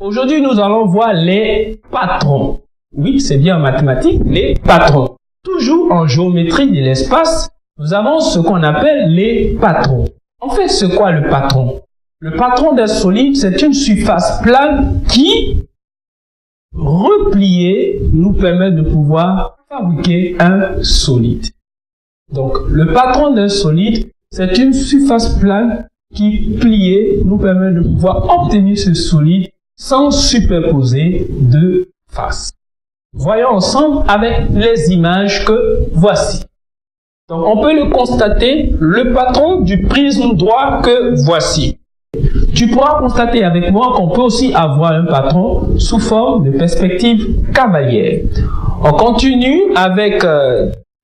Aujourd'hui, nous allons voir les patrons. Oui, c'est bien en mathématiques, les patrons. Toujours en géométrie de l'espace, nous avons ce qu'on appelle les patrons. En fait, c'est quoi le patron? Le patron d'un solide, c'est une surface plane qui, repliée, nous permet de pouvoir fabriquer un solide. Donc, le patron d'un solide, c'est une surface plane qui, pliée, nous permet de pouvoir obtenir ce solide sans superposer de faces. Voyons ensemble avec les images que voici. Donc, on peut le constater, le patron du prisme droit que voici. Tu pourras constater avec moi qu'on peut aussi avoir un patron sous forme de perspective cavalière. On continue avec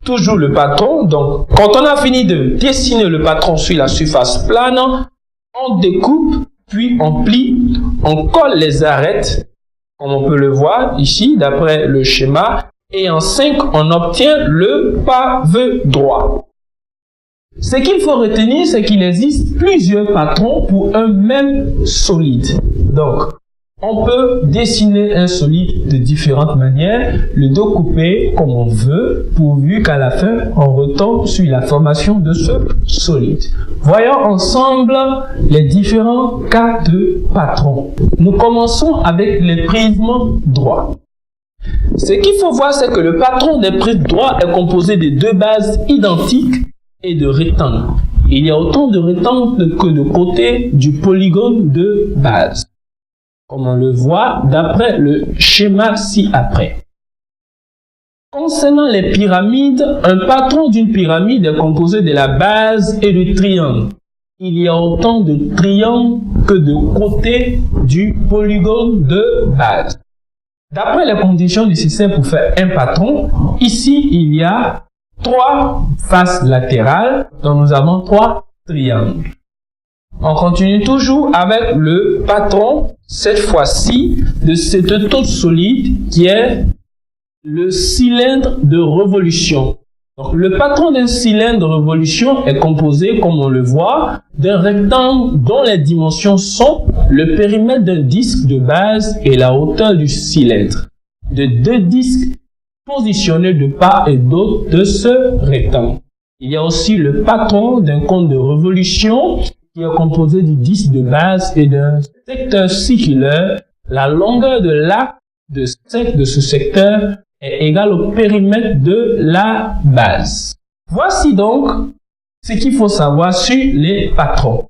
toujours le patron. Donc, quand on a fini de dessiner le patron sur la surface plane, on découpe, puis on plie, on colle les arêtes, comme on peut le voir ici, d'après le schéma, et en 5, on obtient le pave droit. Ce qu'il faut retenir, c'est qu'il existe plusieurs patrons pour un même solide. Donc, on peut dessiner un solide de différentes manières, le découper comme on veut, pourvu qu'à la fin, on retombe sur la formation de ce solide. Voyons ensemble les différents cas de patrons. Nous commençons avec les prismes droits. Ce qu'il faut voir, c'est que le patron des prismes droits est composé de deux bases identiques et de rectangles. Il y a autant de rectangles que de côtés du polygone de base, comme on le voit d'après le schéma ci-après. Concernant les pyramides, un patron d'une pyramide est composé de la base et du triangle. Il y a autant de triangles que de côtés du polygone de base. D'après les conditions nécessaires pour faire un patron, ici il y a 3 faces latérales, donc nous avons 3 triangles. On continue toujours avec le patron, cette fois-ci, de cette tôle solide qui est le cylindre de révolution. Donc, le patron d'un cylindre de révolution est composé, comme on le voit, d'un rectangle dont les dimensions sont le périmètre d'un disque de base et la hauteur du cylindre, de 2 disques positionnés de part et d'autre de ce rectangle. Il y a aussi le patron d'un cône de révolution qui est composé du disque de base et d'un secteur circulaire. La longueur de l'arc de ce secteur est égale au périmètre de la base. Voici donc ce qu'il faut savoir sur les patrons.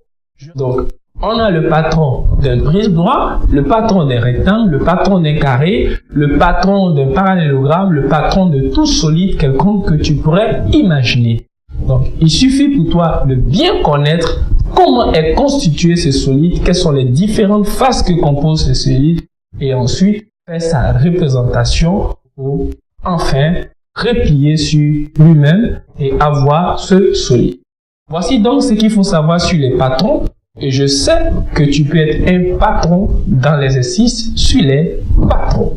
Donc, on a le patron d'un prisme droit, le patron d'un rectangle, le patron d'un carré, le patron d'un parallélogramme, le patron de tout solide quelconque que tu pourrais imaginer. Donc, il suffit pour toi de bien connaître comment est constitué ce solide, quelles sont les différentes faces que compose ce solide, et ensuite faire sa représentation pour enfin replier sur lui-même et avoir ce solide. Voici donc ce qu'il faut savoir sur les patrons. Et je sais que tu peux être un patron dans l'exercice sur les patrons.